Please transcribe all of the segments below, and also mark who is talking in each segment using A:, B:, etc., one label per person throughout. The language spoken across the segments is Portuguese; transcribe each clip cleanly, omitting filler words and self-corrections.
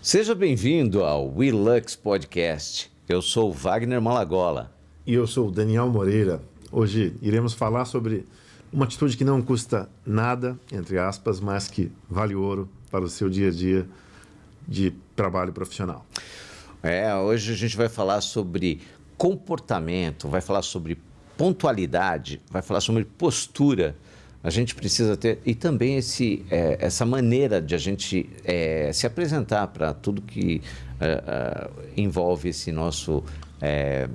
A: Seja bem-vindo ao WeLux Podcast. Eu sou o Wagner Malagola.
B: E eu sou o Daniel Moreira. Hoje iremos falar sobre uma atitude que não custa nada, entre aspas, mas que vale ouro para o seu dia a dia de trabalho profissional.
A: Hoje a gente vai falar sobre comportamento, vai falar sobre pontualidade, vai falar sobre postura. A gente precisa ter, e também essa maneira de a gente se apresentar para tudo que envolve esse nosso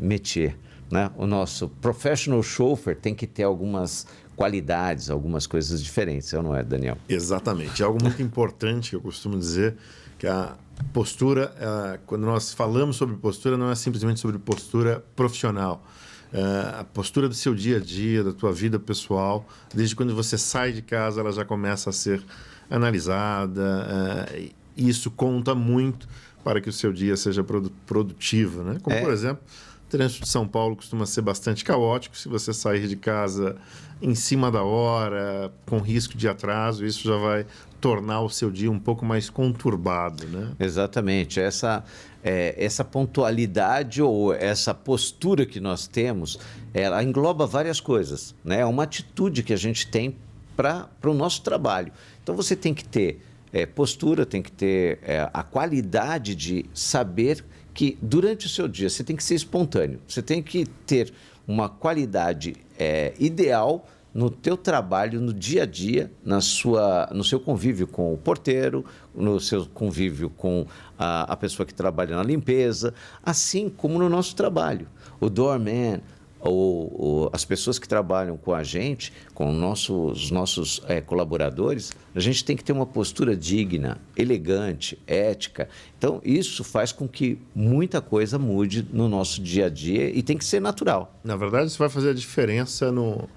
A: métier, né? O nosso professional chauffeur tem que ter algumas qualidades, algumas coisas diferentes, não é, Daniel?
B: Exatamente. É algo muito importante que eu costumo dizer, que a postura, quando nós falamos sobre postura, não é simplesmente sobre postura profissional. A postura do seu dia a dia, da tua vida pessoal, desde quando você sai de casa, ela já começa a ser analisada. E isso conta muito para que o seu dia seja produtivo, né? Como, por exemplo, o trânsito de São Paulo costuma ser bastante caótico. Se você sair de casa em cima da hora, com risco de atraso, isso já vai tornar o seu dia um pouco mais conturbado, né?
A: Exatamente. Essa pontualidade ou essa postura que nós temos, ela engloba várias coisas, né? É uma atitude que a gente tem para o nosso trabalho. Então, você tem que ter postura, tem que ter a qualidade de saber que durante o seu dia você tem que ser espontâneo, você tem que ter uma qualidade ideal no teu trabalho, no dia a dia, no seu convívio com o porteiro, no seu convívio com a pessoa que trabalha na limpeza, assim como no nosso trabalho. O doorman, ou as pessoas que trabalham com a gente, com os nossos colaboradores, a gente tem que ter uma postura digna, elegante, ética. Então, isso faz com que muita coisa mude no nosso dia a dia e tem que ser natural.
B: Na verdade, isso vai fazer a diferença no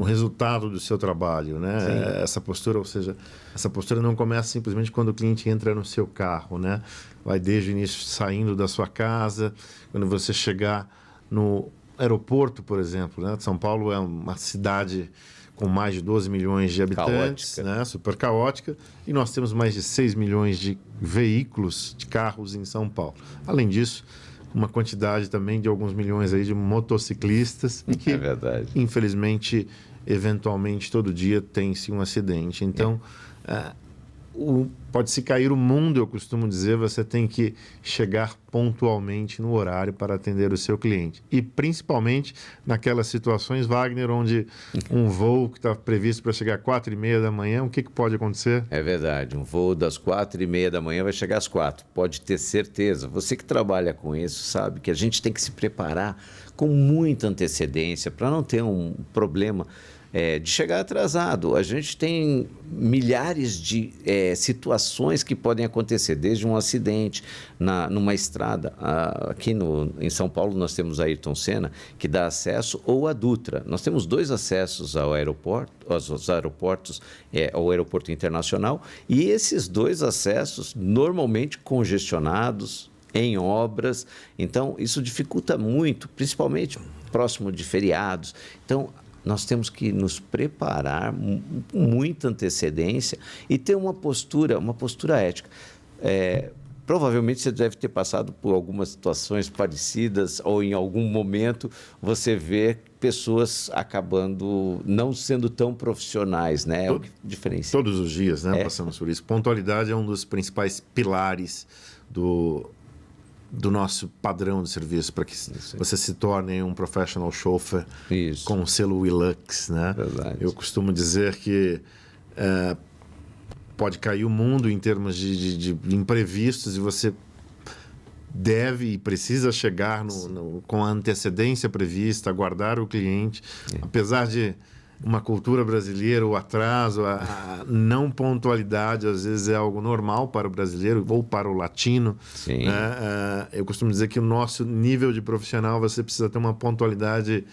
B: resultado do seu trabalho, né?
A: Sim.
B: Essa postura, ou seja, essa postura não começa simplesmente quando o cliente entra no seu carro, né? Vai desde o início, saindo da sua casa, quando você chegar no aeroporto, por exemplo, né? São Paulo é uma cidade com mais de 12 milhões de habitantes,
A: caótica,
B: né? Super caótica, e nós temos mais de 6 milhões de veículos, de carros em São Paulo. Além disso, uma quantidade também de alguns milhões aí de motociclistas e que, infelizmente, eventualmente, todo dia tem-se um acidente. Então, pode-se cair o mundo, eu costumo dizer, você tem que chegar pontualmente no horário para atender o seu cliente. E, principalmente, naquelas situações, Wagner, onde um voo que está previsto para chegar às 4h30 da manhã, o que pode acontecer?
A: É verdade, um voo das 4h30 da manhã vai chegar às 4h, pode ter certeza. Você que trabalha com isso sabe que a gente tem que se preparar com muita antecedência para não ter um problema de chegar atrasado. A gente tem milhares de situações que podem acontecer, desde um acidente numa estrada. Aqui em São Paulo nós temos a Ayrton Senna, que dá acesso, ou a Dutra. Nós temos 2 acessos ao aeroporto, aos aeroportos, ao aeroporto internacional, e esses 2 acessos normalmente congestionados, em obras. Então, isso dificulta muito, principalmente próximo de feriados. Então, nós temos que nos preparar com muita antecedência e ter uma postura ética. Provavelmente você deve ter passado por algumas situações parecidas ou em algum momento você vê pessoas acabando não sendo tão profissionais, né? É o que diferencia.
B: Todos os dias, né? Passamos por isso. Pontualidade é um dos principais pilares do nosso padrão de serviço, para que você se torne um professional chauffeur com o selo WeLux, né?
A: Verdade.
B: Eu costumo dizer que pode cair o mundo em termos de imprevistos e você deve e precisa chegar com a antecedência prevista, aguardar o cliente, apesar de uma cultura brasileira, o atraso, a não pontualidade, às vezes é algo normal para o brasileiro ou para o latino.
A: Sim.
B: Né? Eu costumo dizer que o nosso nível de profissional, você precisa ter uma pontualidade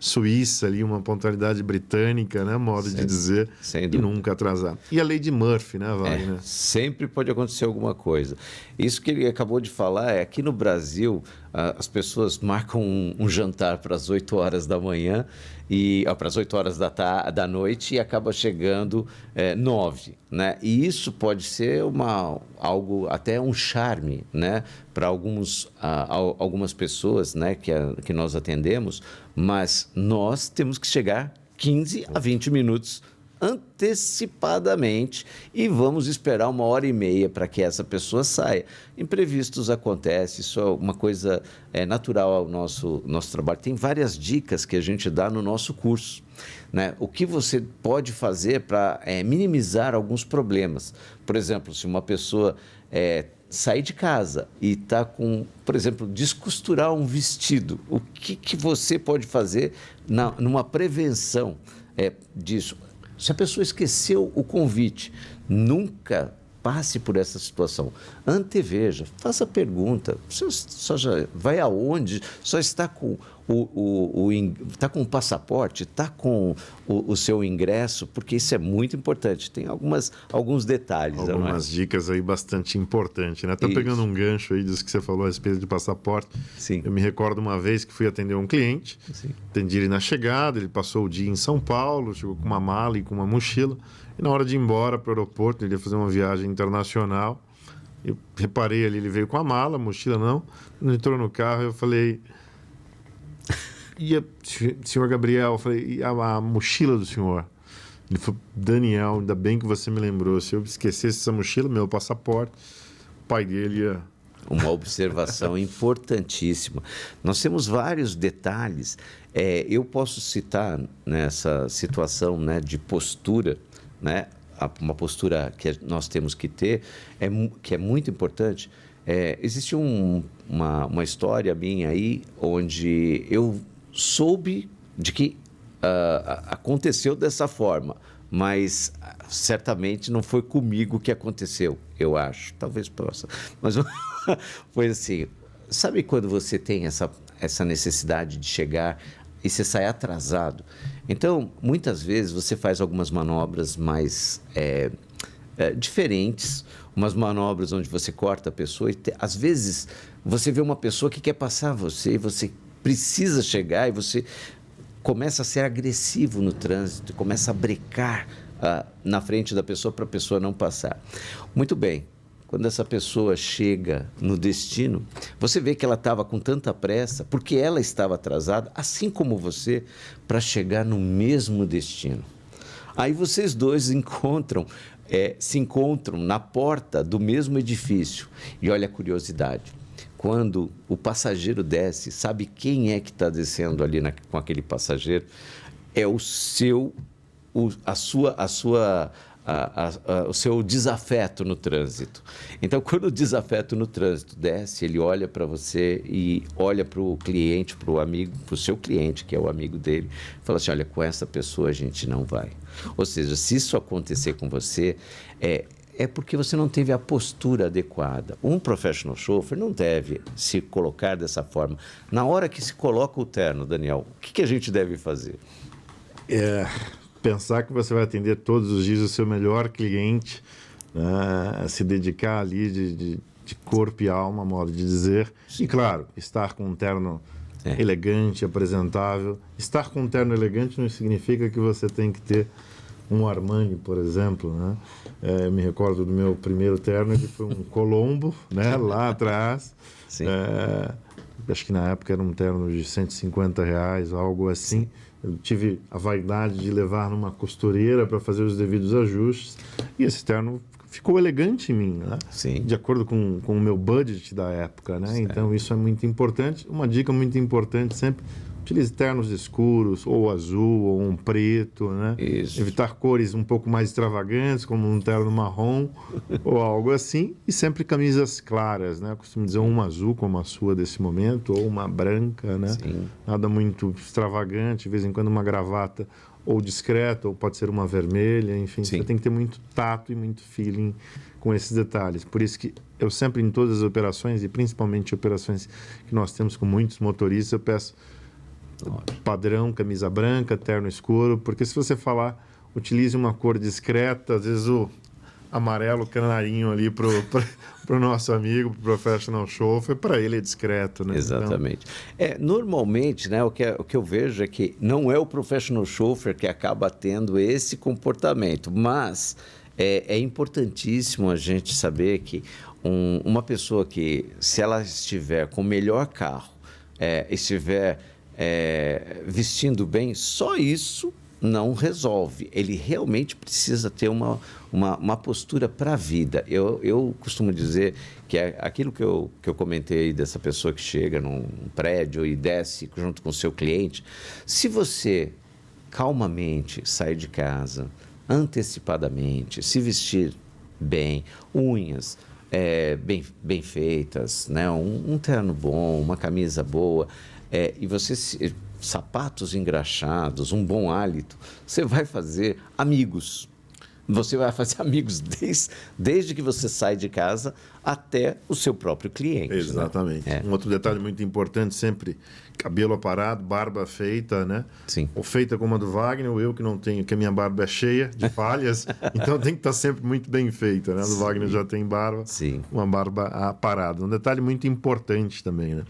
B: suíça ali, uma pontualidade britânica, né? Modo de dizer,
A: sem
B: e
A: dúvida.
B: nunca atrasar. E a lei de Murphy, né, Wagner?
A: Sempre pode acontecer alguma coisa. Isso que ele acabou de falar é aqui no Brasil, as pessoas marcam um jantar para as 8 horas da manhã e para as 8 horas da noite e acaba chegando 9, né? E isso pode ser algo, até um charme, né? Para algumas pessoas, né? Que nós atendemos, mas nós temos que chegar 15 a 20 minutos antecipadamente e vamos esperar 1h30 para que essa pessoa saia. Imprevistos acontecem, isso é uma coisa natural ao nosso trabalho. Tem várias dicas que a gente dá no nosso curso, né? O que você pode fazer para minimizar alguns problemas. Por exemplo, se uma pessoa sair de casa e está com, por exemplo, descosturar um vestido, o que você pode fazer numa prevenção disso? Se a pessoa esqueceu o convite, nunca passe por essa situação. Anteveja, faça pergunta. Você só já vai aonde? Só está com está com o passaporte? Está com o seu ingresso? Porque isso é muito importante. Tem alguns detalhes.
B: Algumas dicas aí bastante importantes, né? Estou pegando um gancho aí disso que você falou a respeito de passaporte.
A: Sim.
B: Eu me recordo uma vez que fui atender um cliente, atendi ele na chegada, ele passou o dia em São Paulo, chegou com uma mala e com uma mochila, e na hora de ir embora para o aeroporto, ele ia fazer uma viagem internacional, eu reparei ali, ele veio com a mala, a mochila não, ele entrou no carro, eu falei... senhor Gabriel, eu falei, e a mochila do senhor? Ele falou, Daniel, ainda bem que você me lembrou. Se eu esquecesse essa mochila, meu passaporte, o pai dele ia...
A: Uma observação importantíssima. Nós temos vários detalhes. Eu posso citar nessa situação, né, de postura, né, uma postura que nós temos que ter, que é muito importante. Existe uma história minha aí, onde eu soube de que aconteceu dessa forma, mas certamente não foi comigo que aconteceu, eu acho. Talvez possa. Mas foi assim, sabe quando você tem essa necessidade de chegar e você sai atrasado? Então, muitas vezes você faz algumas manobras mais diferentes, umas manobras onde você corta a pessoa e às vezes você vê uma pessoa que quer passar você e você precisa chegar e você começa a ser agressivo no trânsito, começa a brecar na frente da pessoa para a pessoa não passar. Muito bem, quando essa pessoa chega no destino, você vê que ela estava com tanta pressa, porque ela estava atrasada, assim como você, para chegar no mesmo destino. Aí vocês dois se encontram na porta do mesmo edifício. E olha a curiosidade. Quando o passageiro desce, sabe quem é que está descendo ali com aquele passageiro? É o seu desafeto no trânsito. Então, quando o desafeto no trânsito desce, ele olha para você e olha para o cliente, para o amigo, para o seu cliente, que é o amigo dele, e fala assim, olha, com essa pessoa a gente não vai. Ou seja, se isso acontecer com você, é porque você não teve a postura adequada. Um professional chauffeur não deve se colocar dessa forma. Na hora que se coloca o terno, Daniel, o que a gente deve fazer?
B: Pensar que você vai atender todos os dias o seu melhor cliente, né? Se dedicar ali de corpo e alma, modo de dizer. E, claro, estar com um terno elegante, apresentável. Estar com um terno elegante não significa que você tem que ter um Armani, por exemplo, né? Eu me recordo do meu primeiro terno, que foi um Colombo, né? Lá atrás.
A: Sim.
B: Acho que na época era um terno de R$150, algo assim. Eu tive a vaidade de levar numa costureira para fazer os devidos ajustes. E esse terno ficou elegante em mim, né?
A: Sim.
B: De acordo com o meu budget da época, né?
A: Certo.
B: Então, isso é muito importante. Uma dica muito importante sempre, utilize ternos escuros, ou azul, ou um preto, né?
A: Isso.
B: Evitar cores um pouco mais extravagantes, como um terno marrom, ou algo assim. E sempre camisas claras, né? Eu costumo dizer uma azul, como a sua desse momento, ou uma branca, né?
A: Sim.
B: Nada muito extravagante, de vez em quando uma gravata ou discreta, ou pode ser uma vermelha, enfim.
A: Sim.
B: Você tem que ter muito tato e muito feeling com esses detalhes. Por isso que eu sempre, em todas as operações, e principalmente operações que nós temos com muitos motoristas, eu peço padrão, camisa branca, terno escuro, porque se você falar, utilize uma cor discreta, às vezes o amarelo canarinho ali pro nosso amigo, pro professional chauffeur, para ele é discreto, né?
A: Exatamente. Então... normalmente, né, o que eu vejo é que não é o professional chauffeur que acaba tendo esse comportamento, mas é importantíssimo a gente saber que uma pessoa que, se ela estiver com o melhor carro, estiver vestindo bem, só isso não resolve. Ele realmente precisa ter uma postura para a vida. Eu costumo dizer que aquilo que eu comentei dessa pessoa que chega num prédio e desce junto com o seu cliente, se você calmamente sair de casa, antecipadamente, se vestir bem, unhas bem feitas, né? Um terno bom, uma camisa boa, e você... sapatos engraxados, um bom hálito, você vai fazer amigos. Você vai fazer amigos desde que você sai de casa até o seu próprio cliente.
B: Exatamente. Né? Um outro detalhe muito importante, sempre cabelo aparado, barba feita, né?
A: Sim.
B: Ou feita como a do Wagner, ou eu que não tenho, que a minha barba é cheia de falhas, então tem que estar sempre muito bem feita, né? A do Wagner já tem barba,
A: sim,
B: uma barba aparada. Um detalhe muito importante também, né?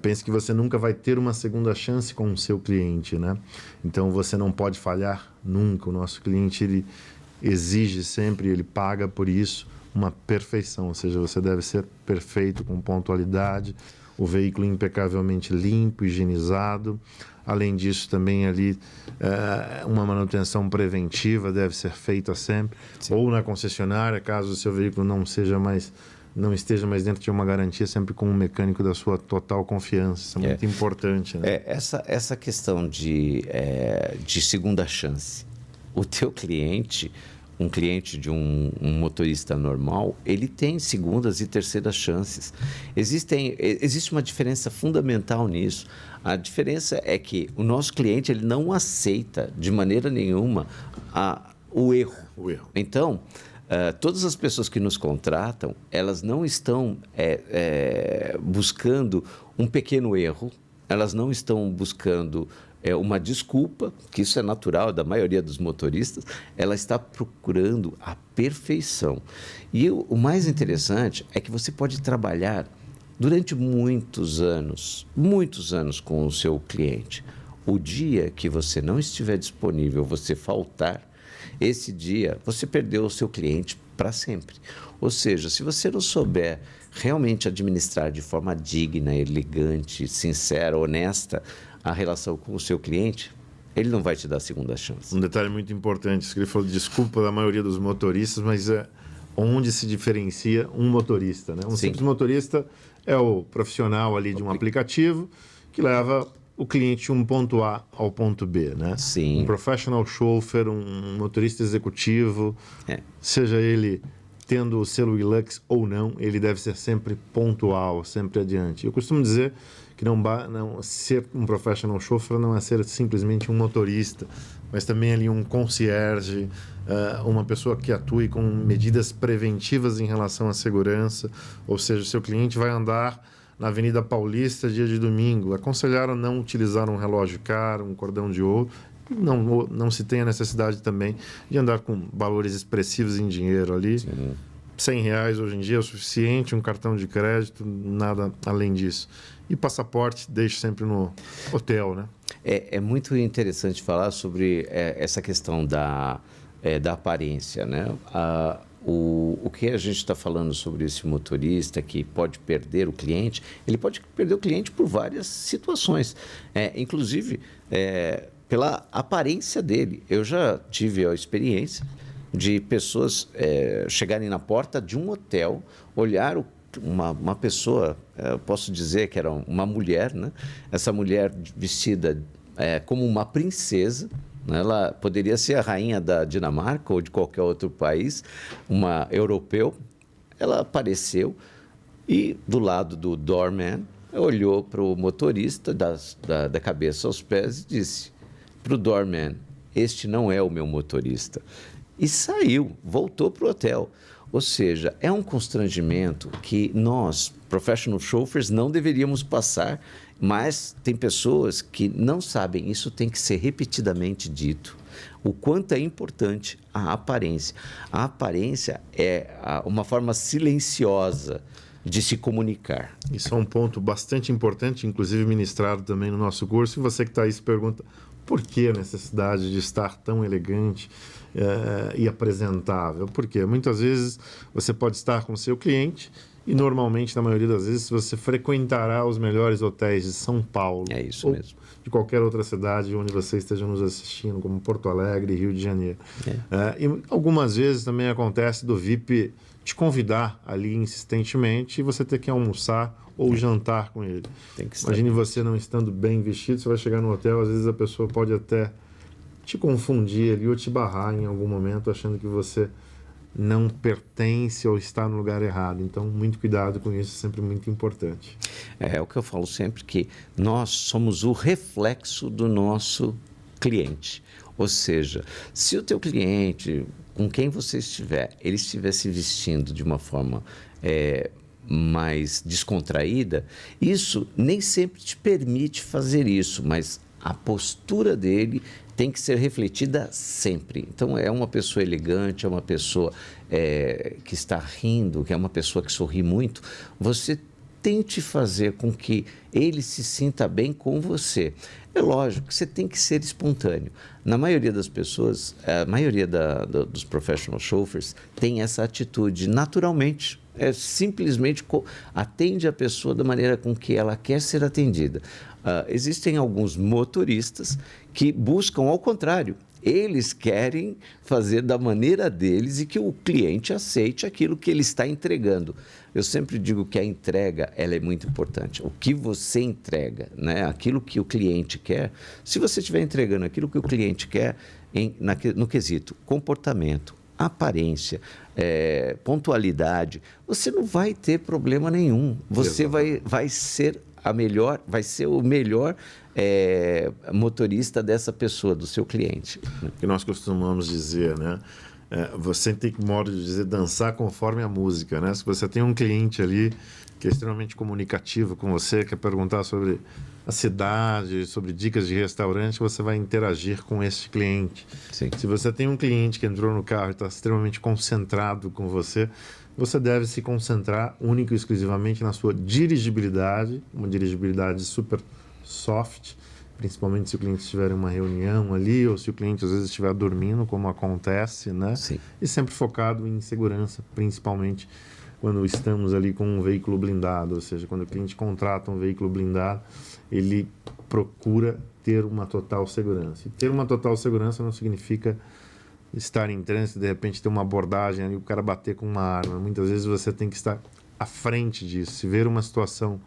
B: Pense que você nunca vai ter uma segunda chance com o seu cliente, né? Então você não pode falhar nunca. O nosso cliente, ele exige sempre, ele paga por isso uma perfeição, ou seja, você deve ser perfeito, com pontualidade, o veículo impecavelmente limpo, higienizado. Além disso, também ali uma manutenção preventiva deve ser feita sempre, sim, ou na concessionária, caso o seu veículo não esteja mais dentro de uma garantia, sempre com um mecânico da sua total confiança. Isso é muito importante. Né?
A: Essa questão de segunda chance. O teu cliente, um cliente de um motorista normal, ele tem segundas e terceiras chances. Existe uma diferença fundamental nisso. A diferença é que o nosso cliente, ele não aceita de maneira nenhuma o erro. Então... todas as pessoas que nos contratam, elas não estão buscando um pequeno erro, elas não estão buscando uma desculpa, que isso é natural da maioria dos motoristas, ela está procurando a perfeição. E o mais interessante é que você pode trabalhar durante muitos anos com o seu cliente. O dia que você não estiver disponível, você faltar, esse dia você perdeu o seu cliente para sempre. Ou seja, se você não souber realmente administrar de forma digna, elegante, sincera, honesta a relação com o seu cliente, ele não vai te dar a segunda chance.
B: Um detalhe muito importante, isso que ele falou, desculpa da maioria dos motoristas, mas onde se diferencia um motorista, né? Um simples motorista é o profissional ali de um aplicativo que leva o cliente de um ponto A ao ponto B, né?
A: Sim.
B: Um professional chauffeur, um motorista executivo, seja ele tendo o selo ILUX ou não, ele deve ser sempre pontual, sempre adiante. Eu costumo dizer que não ser um professional chauffeur não é ser simplesmente um motorista, mas também ali um concierge, uma pessoa que atue com medidas preventivas em relação à segurança, ou seja, o seu cliente vai andar na Avenida Paulista, dia de domingo. Aconselharam não utilizar um relógio caro, um cordão de ouro. Não se tem a necessidade também de andar com valores expressivos em dinheiro ali. Sim. R$100 hoje em dia é o suficiente, um cartão de crédito, nada além disso. E passaporte, deixe sempre no hotel, né?
A: É muito interessante falar sobre essa questão da aparência, né? O que a gente está falando sobre esse motorista que pode perder o cliente, ele pode perder o cliente por várias situações, inclusive pela aparência dele. Eu já tive a experiência de pessoas chegarem na porta de um hotel, olhar uma pessoa, posso dizer que era uma mulher, né? Essa mulher vestida como uma princesa. Ela poderia ser a rainha da Dinamarca ou de qualquer outro país, uma europeu. Ela apareceu e, do lado do doorman, olhou para o motorista da cabeça aos pés e disse para o doorman: este não é o meu motorista. E saiu, voltou para o hotel. Ou seja, é um constrangimento que nós, professional chauffeurs, não deveríamos passar Mas tem pessoas que não sabem, isso tem que ser repetidamente dito, o quanto é importante a aparência. A aparência é uma forma silenciosa de se comunicar.
B: Isso é um ponto bastante importante, inclusive ministrado também no nosso curso. E você que está aí se pergunta, por que a necessidade de estar tão elegante e apresentável? Por quê? Muitas vezes você pode estar com o seu cliente e normalmente, na maioria das vezes, você frequentará os melhores hotéis de São Paulo.
A: É isso
B: ou
A: mesmo.
B: de qualquer outra cidade onde você esteja nos assistindo, como Porto Alegre, Rio de Janeiro. E algumas vezes também acontece do VIP te convidar ali insistentemente e você ter que almoçar ou jantar com ele. Imagine você não estando bem vestido, você vai chegar no hotel, às vezes a pessoa pode até te confundir ali ou te barrar em algum momento, achando que você não pertence ou está no lugar errado. Então, muito cuidado com isso, sempre muito importante.
A: É o que eu falo sempre, que nós somos o reflexo do nosso cliente. Ou seja, se o teu cliente, com quem você estiver, ele estiver se vestindo de uma forma mais descontraída, isso nem sempre te permite fazer isso, mas a postura dele tem que ser refletida sempre. Então, é uma pessoa elegante, é uma pessoa que está rindo, que é uma pessoa que sorri muito. Você tente fazer com que ele se sinta bem com você. É lógico que você tem que ser espontâneo. Na maioria das pessoas, a maioria dos professional chauffeurs tem essa atitude naturalmente. Simplesmente atende a pessoa da maneira com que ela quer ser atendida. Existem alguns motoristas que buscam ao contrário. Eles querem fazer da maneira deles e que o cliente aceite aquilo que ele está entregando. Eu sempre digo que a entrega ela é muito importante. O que você entrega, né? Aquilo que o cliente quer, se você estiver entregando aquilo que o cliente quer no quesito comportamento, aparência, pontualidade, você não vai ter problema nenhum. Você vai ser o melhor motorista dessa pessoa, do seu cliente.
B: Que nós costumamos dizer, né? Você tem modo de dizer dançar conforme a música, né? Se você tem um cliente ali que é extremamente comunicativo com você, quer perguntar sobre a cidade, sobre dicas de restaurante, você vai interagir com esse cliente.
A: Sim.
B: Se você tem um cliente que entrou no carro e está extremamente concentrado com você, você deve se concentrar única e exclusivamente na sua dirigibilidade, uma dirigibilidade super soft, principalmente se o cliente estiver em uma reunião ali ou se o cliente às vezes estiver dormindo, como acontece, né?
A: Sim.
B: E sempre focado em segurança, principalmente quando estamos ali com um veículo blindado, ou seja, quando o cliente contrata um veículo blindado, ele procura ter uma total segurança. E ter uma total segurança não significa estar em trânsito e de repente ter uma abordagem ali, o cara bater com uma arma. Muitas vezes você tem que estar à frente disso. Se ver uma situação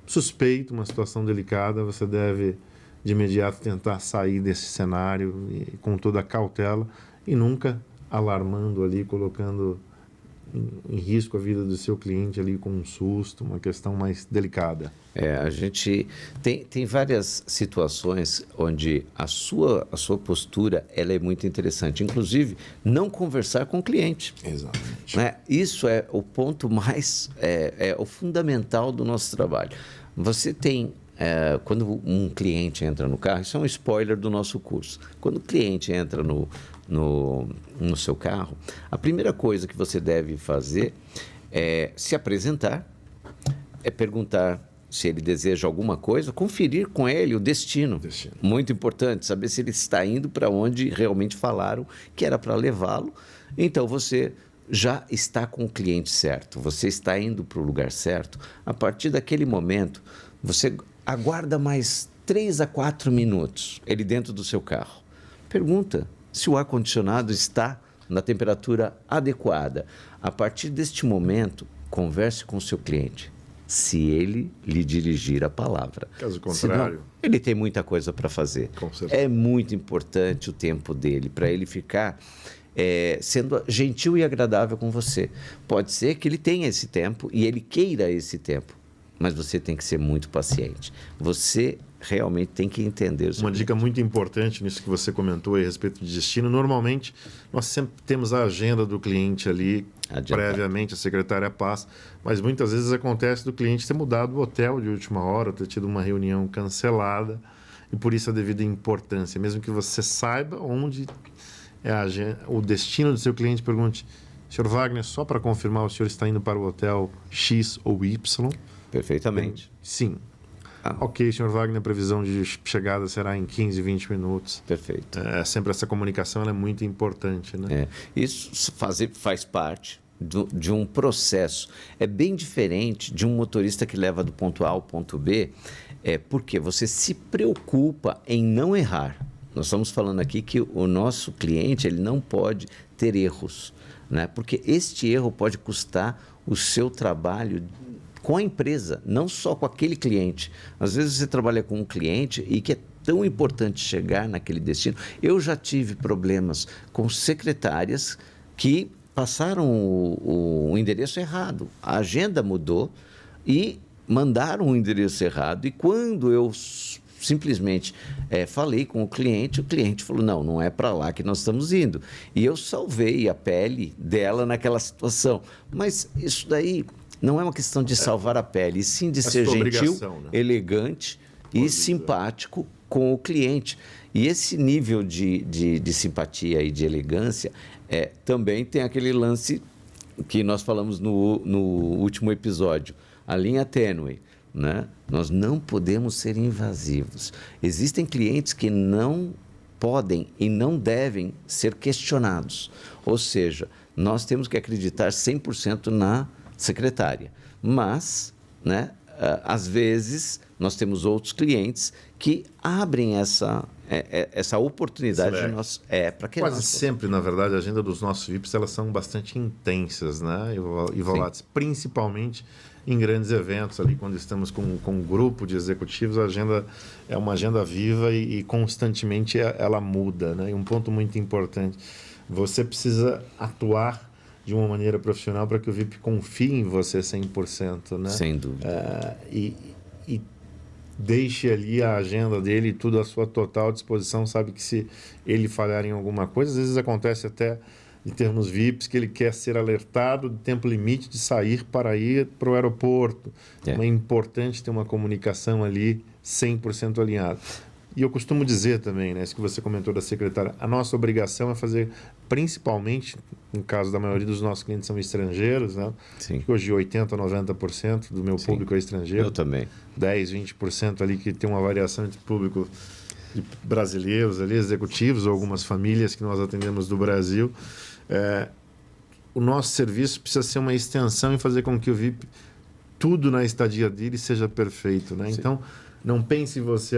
B: suspeita, uma situação delicada, você deve de imediato tentar sair desse cenário com toda a cautela e nunca alarmando ali, colocando em risco a vida do seu cliente ali com um susto, uma questão mais delicada.
A: A gente tem várias situações onde a sua postura ela é muito interessante. Inclusive, não conversar com o cliente.
B: Exatamente.
A: Né? Isso é o ponto mais, o fundamental do nosso trabalho. Você tem, quando um cliente entra no carro, isso é um spoiler do nosso curso. Quando o cliente entra no seu carro, a primeira coisa que você deve fazer é se apresentar, perguntar se ele deseja alguma coisa, conferir com ele o destino. Muito importante, saber se ele está indo para onde realmente falaram que era para levá-lo. Então, você já está com o cliente certo, você está indo para o lugar certo. A partir daquele momento, você aguarda mais 3 a 4 minutos, ele dentro do seu carro. Pergunta se o ar-condicionado está na temperatura adequada. A partir deste momento, converse com o seu cliente, se ele lhe dirigir a palavra.
B: Caso contrário,
A: senão, ele tem muita coisa para fazer.
B: Com certeza.
A: É muito importante o tempo dele, para ele ficar sendo gentil e agradável com você. Pode ser que ele tenha esse tempo e ele queira esse tempo, mas você tem que ser muito paciente. Você realmente tem que entender.
B: Uma dica muito importante nisso que você comentou aí a respeito de destino. Normalmente, nós sempre temos a agenda do cliente ali, previamente, a secretária passa, mas muitas vezes acontece do cliente ter mudado o hotel de última hora, ter tido uma reunião cancelada, e por isso a devida importância. Mesmo que você saiba onde é o destino do seu cliente, pergunte: Sr. Wagner, só para confirmar, o senhor está indo para o hotel X ou Y?
A: Perfeitamente.
B: Sim. Ok, Sr. Wagner, a previsão de chegada será em 15, 20 minutos.
A: Perfeito.
B: Sempre essa comunicação ela é muito importante, né?
A: Isso faz parte de um processo. É bem diferente de um motorista que leva do ponto A ao ponto B, porque você se preocupa em não errar. Nós estamos falando aqui que o nosso cliente ele não pode ter erros, né? Porque este erro pode custar o seu trabalho com a empresa, não só com aquele cliente. Às vezes você trabalha com um cliente e que é tão importante chegar naquele destino. Eu já tive problemas com secretárias que passaram o endereço errado. A agenda mudou e mandaram o endereço errado. E quando eu simplesmente falei com o cliente falou: não é para lá que nós estamos indo. E eu salvei a pele dela naquela situação. Mas isso daí não é uma questão de salvar a pele, e sim de ser gentil, né? Elegante e simpático com o cliente. E esse nível de simpatia e de elegância também tem aquele lance que nós falamos no último episódio, a linha tênue, né? Nós não podemos ser invasivos. Existem clientes que não podem e não devem ser questionados. Ou seja, nós temos que acreditar 100% na secretária. Mas, né, às vezes, nós temos outros clientes que abrem essa oportunidade para que
B: quase sempre, na verdade, a agenda dos nossos VIPs elas são bastante intensas, né, e voláteis, principalmente em grandes eventos ali, quando estamos com um grupo de executivos, a agenda é uma agenda viva e constantemente ela muda, né? E um ponto muito importante, você precisa atuar de uma maneira profissional para que o VIP confie em você 100%, né?
A: Sem dúvida.
B: E deixe ali a agenda dele, tudo à sua total disposição, sabe que se ele falhar em alguma coisa, às vezes acontece até em termos VIPs, que ele quer ser alertado do tempo limite de sair para ir para o aeroporto. É importante ter uma comunicação ali 100% alinhada. E eu costumo dizer também, né, isso que você comentou da secretária, a nossa obrigação é fazer, principalmente, no caso da maioria dos nossos clientes são estrangeiros, né?
A: Sim.
B: Hoje 80% a 90% do meu público é estrangeiro.
A: Eu também.
B: 10%, 20% ali que tem uma variação entre público de brasileiros ali, executivos, ou algumas famílias que nós atendemos do Brasil. O nosso serviço precisa ser uma extensão e fazer com que o VIP, tudo na estadia dele seja perfeito, né? Então, não pense você,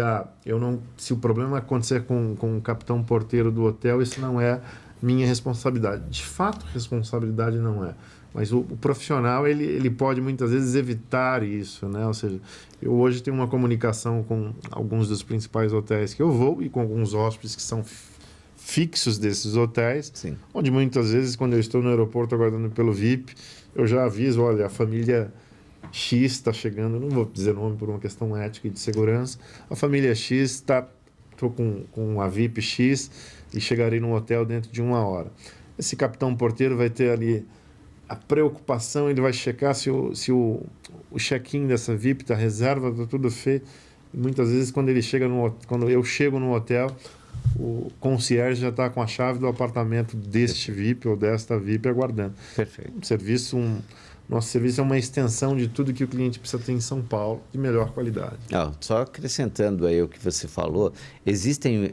B: se o problema acontecer com o capitão porteiro do hotel, isso não é minha responsabilidade. De fato, responsabilidade não é. Mas o profissional, ele pode muitas vezes evitar isso, né? Ou seja, eu hoje tenho uma comunicação com alguns dos principais hotéis que eu vou e com alguns hóspedes que são fixos desses hotéis,
A: Sim.
B: Onde muitas vezes, quando eu estou no aeroporto aguardando pelo VIP, eu já aviso, olha, a família X está chegando, não vou dizer nome por uma questão ética e de segurança, a família X estou com a VIP X e chegarei no hotel dentro de 1 hora. Esse capitão porteiro vai ter ali a preocupação, ele vai checar se o check-in dessa VIP, da reserva, está tudo feito. E muitas vezes, quando eu chego no hotel, o concierge já está com a chave do apartamento deste VIP ou desta VIP aguardando.
A: Perfeito.
B: Nosso serviço é uma extensão de tudo que o cliente precisa ter em São Paulo, de melhor qualidade.
A: Só acrescentando aí o que você falou, existem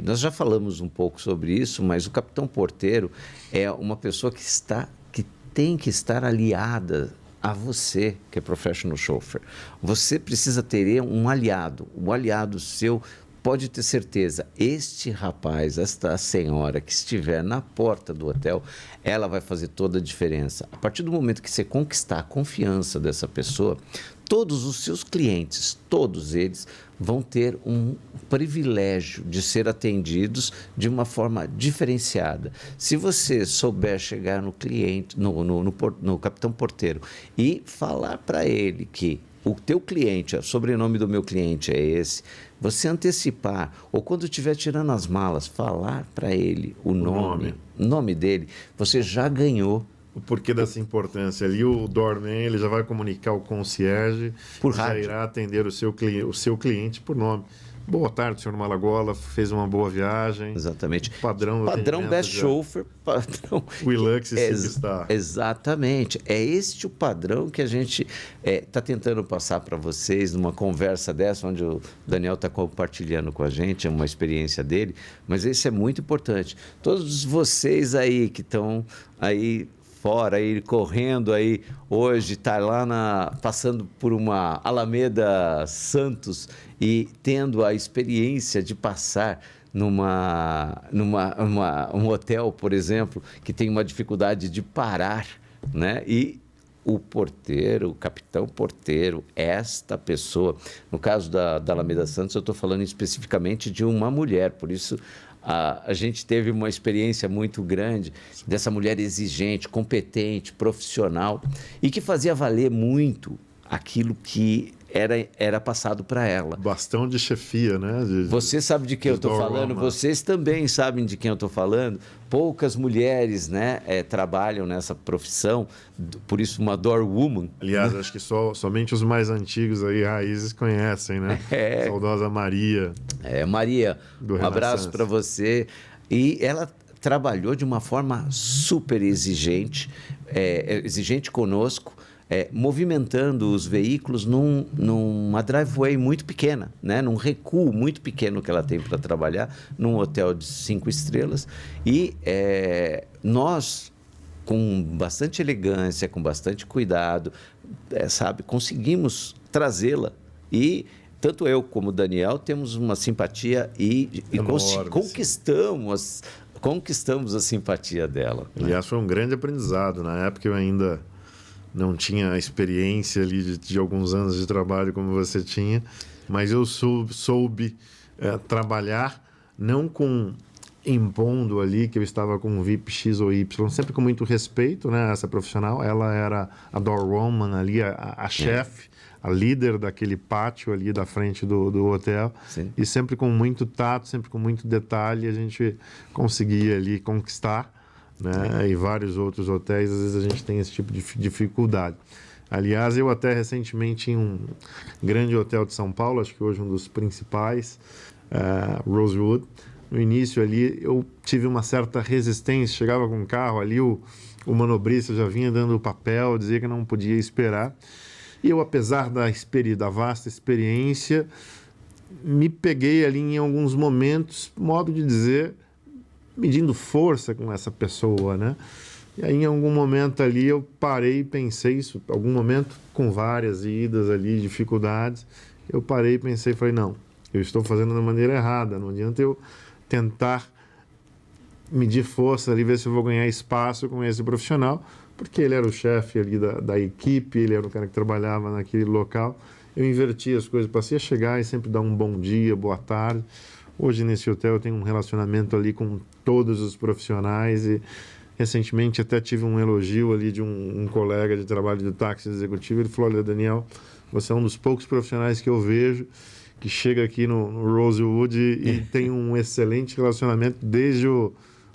A: nós já falamos um pouco sobre isso, mas o capitão porteiro é uma pessoa que tem que estar aliada a você, que é professional chauffeur. Você precisa ter um aliado seu. Pode ter certeza, este rapaz, esta senhora que estiver na porta do hotel, ela vai fazer toda a diferença. A partir do momento que você conquistar a confiança dessa pessoa, todos os seus clientes, todos eles, vão ter um privilégio de ser atendidos de uma forma diferenciada. Se você souber chegar no cliente, no capitão porteiro e falar para ele que o teu cliente, o sobrenome do meu cliente é esse, você antecipar, ou quando estiver tirando as malas, falar para ele o nome dele, você já ganhou.
B: O porquê dessa importância ali, o doorman, ele já vai comunicar ao concierge,
A: Por
B: já
A: rádio.
B: irá atender o seu cliente por nome. Boa tarde, senhor Malagola, fez uma boa viagem.
A: Exatamente.
B: Padrão
A: Best Chauffeur, padrão.
B: O Hilux sempre está.
A: Exatamente. É este o padrão que a gente está tentando passar para vocês numa conversa dessa, onde o Daniel está compartilhando com a gente, é uma experiência dele, mas isso é muito importante. Todos vocês aí que estão aí fora, aí correndo aí hoje, está lá passando por uma Alameda Santos e tendo a experiência de passar um hotel, por exemplo, que tem uma dificuldade de parar, né? E o porteiro, o capitão porteiro, esta pessoa, no caso da Alameda Santos, eu estou falando especificamente de uma mulher, por isso a gente teve uma experiência muito grande dessa mulher exigente, competente, profissional e que fazia valer muito aquilo que era passado para ela.
B: Bastão de chefia, né?
A: Você sabe de quem eu estou falando? Vocês também sabem de quem eu estou falando? Poucas mulheres, né, trabalham nessa profissão, por isso uma doorwoman.
B: Aliás, acho que somente os mais antigos aí, raízes, conhecem, né? Saudosa Maria.
A: Maria, um abraço para você. E ela trabalhou de uma forma super exigente, exigente conosco, movimentando os veículos numa driveway muito pequena, né? Num recuo muito pequeno que ela tem para trabalhar, num hotel de 5 estrelas. E nós, com bastante elegância, com bastante cuidado, conseguimos trazê-la. E tanto eu como o Daniel temos uma simpatia e conquistamos a simpatia dela.
B: Aliás, foi um grande aprendizado. Na época eu ainda não tinha a experiência ali de alguns anos de trabalho como você tinha, mas eu soube trabalhar não impondo ali que eu estava com um VIP X ou Y, sempre com muito respeito, né? Essa profissional, ela era a doorwoman ali, a chefe, a líder daquele pátio ali da frente do hotel.
A: Sim.
B: E sempre com muito tato, sempre com muito detalhe, a gente conseguia ali conquistar, né? E vários outros hotéis, às vezes a gente tem esse tipo de dificuldade. Aliás, eu até recentemente em um grande hotel de São Paulo, acho que hoje um dos principais, Rosewood, no início ali eu tive uma certa resistência, chegava com o carro ali, o manobrista já vinha dando o papel, dizia que não podia esperar. E eu, apesar da vasta experiência, me peguei ali em alguns momentos, modo de dizer, medindo força com essa pessoa, né? E aí, em algum momento ali, eu parei e pensei isso, algum momento com várias idas ali, dificuldades, eu parei e pensei, falei, não, eu estou fazendo da maneira errada, não adianta eu tentar medir força ali, ver se eu vou ganhar espaço com esse profissional, porque ele era o chefe ali da equipe, ele era o cara que trabalhava naquele local. Eu inverti as coisas, passei a chegar e sempre dar um bom dia, boa tarde. Hoje, nesse hotel, eu tenho um relacionamento ali com todos os profissionais e recentemente até tive um elogio ali de um colega de trabalho de táxi executivo. Ele falou, olha, Daniel, você é um dos poucos profissionais que eu vejo que chega aqui no Rosewood e tem um excelente relacionamento desde o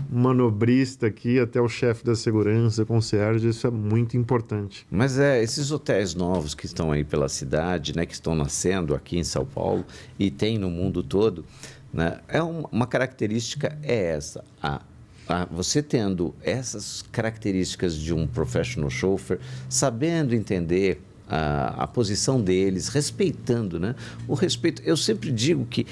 B: manobrista aqui até o chefe da segurança, concierge, isso é muito importante.
A: Mas esses hotéis novos que estão aí pela cidade, né, que estão nascendo aqui em São Paulo e tem no mundo todo, né, uma característica essa, você tendo essas características de um professional chauffeur, sabendo entender a posição deles, respeitando, né? O respeito, eu sempre digo que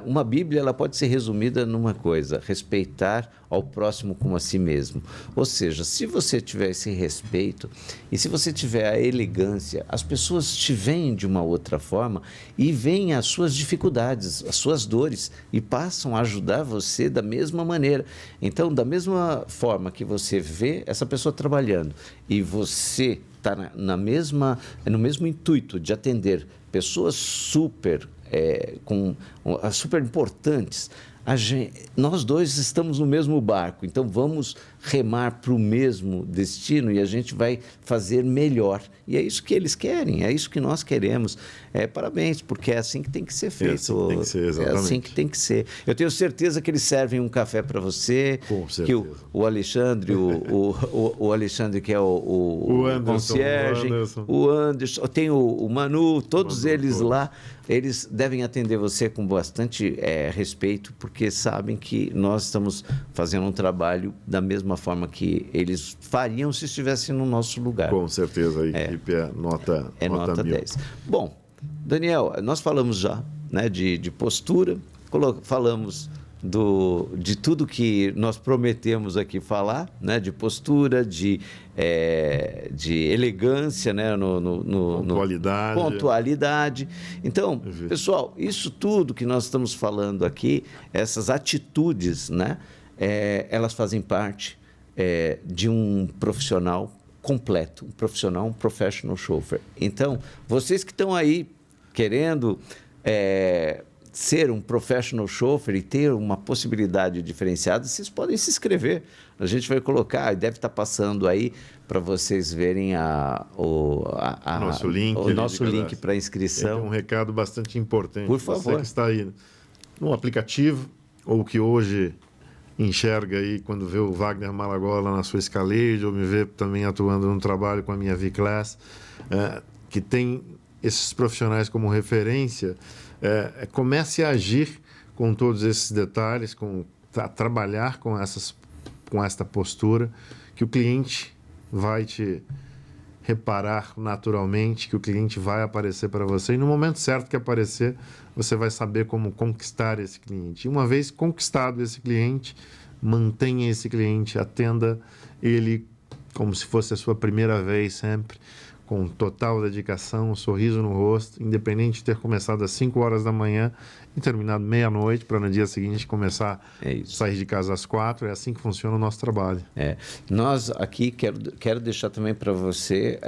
A: uma Bíblia ela pode ser resumida numa coisa: respeitar ao próximo como a si mesmo. Ou seja, se você tiver esse respeito e se você tiver a elegância, as pessoas te veem de uma outra forma e veem as suas dificuldades, as suas dores e passam a ajudar você da mesma maneira. Então, da mesma forma que você vê essa pessoa trabalhando e você está no mesmo intuito de atender pessoas super importantes, nós dois estamos no mesmo barco, então vamos remar para o mesmo destino e a gente vai fazer melhor. E é isso que eles querem, é isso que nós queremos. Parabéns, porque é assim que tem que ser feito.
B: É assim que tem que ser, exatamente.
A: É assim que tem que ser. Eu tenho certeza que eles servem um café para você.
B: Com certeza.
A: Que o Alexandre, o Alexandre que é o concierge, o Anderson, tem o Manu, todos eles lá, eles devem atender você com bastante respeito, porque sabem que nós estamos fazendo um trabalho da mesma forma que eles fariam se estivessem no nosso lugar.
B: Com certeza, a equipe é nota
A: 10. Bom, Daniel, nós falamos já, né, de postura, falamos de tudo que nós prometemos aqui falar, né, de postura, de elegância, né, pontualidade. Então, pessoal, isso tudo que nós estamos falando aqui, essas atitudes, né, elas fazem parte de um profissional completo, um professional chauffeur. Então, vocês que estão aí querendo ser um professional chauffeur e ter uma possibilidade diferenciada, vocês podem se inscrever. A gente vai colocar, deve estar passando aí para vocês verem o nosso link para inscrição.
B: É um recado bastante importante.
A: Por favor.
B: Você que está aí no aplicativo ou que hoje enxerga aí quando vê o Wagner Malagola na sua Escalade ou me vê também atuando no trabalho com a minha V-Class, que tem esses profissionais como referência, comece a agir com todos esses detalhes, a trabalhar com esta postura, que o cliente vai te reparar naturalmente, que o cliente vai aparecer para você e no momento certo que aparecer, você vai saber como conquistar esse cliente. E uma vez conquistado esse cliente, mantenha esse cliente, atenda ele como se fosse a sua primeira vez sempre, com total dedicação, um sorriso no rosto, independente de ter começado às 5 horas da manhã e terminado meia-noite, para no dia seguinte começar a sair de casa às 4. É assim que funciona o nosso trabalho.
A: Nós aqui, quero deixar também para você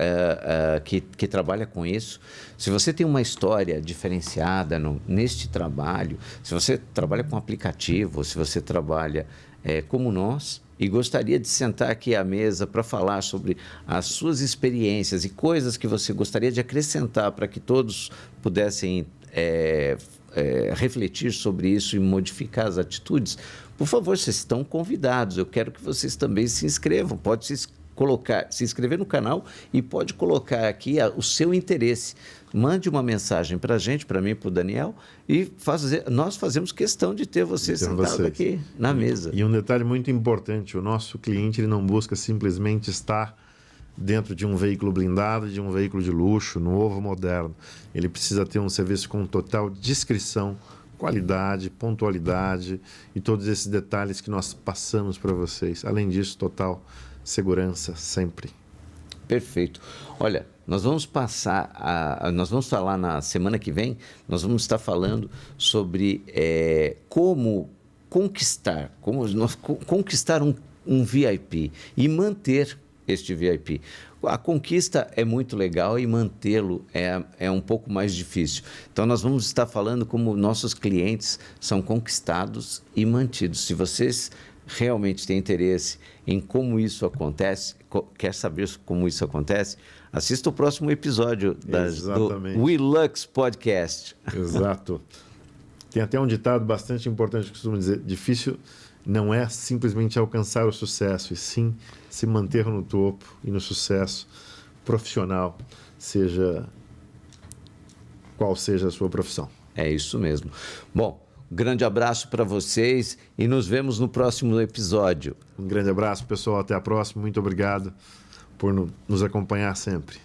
A: que trabalha com isso, se você tem uma história diferenciada neste trabalho, se você trabalha com aplicativo, se você trabalha como nós, e gostaria de sentar aqui à mesa para falar sobre as suas experiências e coisas que você gostaria de acrescentar para que todos pudessem refletir sobre isso e modificar as atitudes, por favor, vocês estão convidados. Eu quero que vocês também se inscrevam. Pode se inscrever no canal e pode colocar aqui o seu interesse. Mande uma mensagem para a gente, para mim e para o Daniel, e nós fazemos questão de ter você sentado aqui na mesa.
B: E um detalhe muito importante, o nosso cliente ele não busca simplesmente estar dentro de um veículo blindado, de um veículo de luxo, novo, moderno. Ele precisa ter um serviço com total discrição, qualidade, pontualidade e todos esses detalhes que nós passamos para vocês. Além disso, total segurança sempre.
A: Perfeito. Olha, nós vamos falar na semana que vem, nós vamos estar falando sobre como conquistar um VIP e manter este VIP. A conquista é muito legal e mantê-lo é um pouco mais difícil. Então, nós vamos estar falando como nossos clientes são conquistados e mantidos. Se vocês realmente têm interesse em como isso acontece, quer saber como isso acontece, assista o próximo episódio do WeLux Podcast.
B: Exato. Tem até um ditado bastante importante que costumo dizer: difícil não é simplesmente alcançar o sucesso, e sim se manter no topo e no sucesso profissional, seja qual seja a sua profissão.
A: É isso mesmo. Bom, grande abraço para vocês e nos vemos no próximo episódio.
B: Um grande abraço, pessoal. Até a próxima. Muito obrigado por nos acompanhar sempre.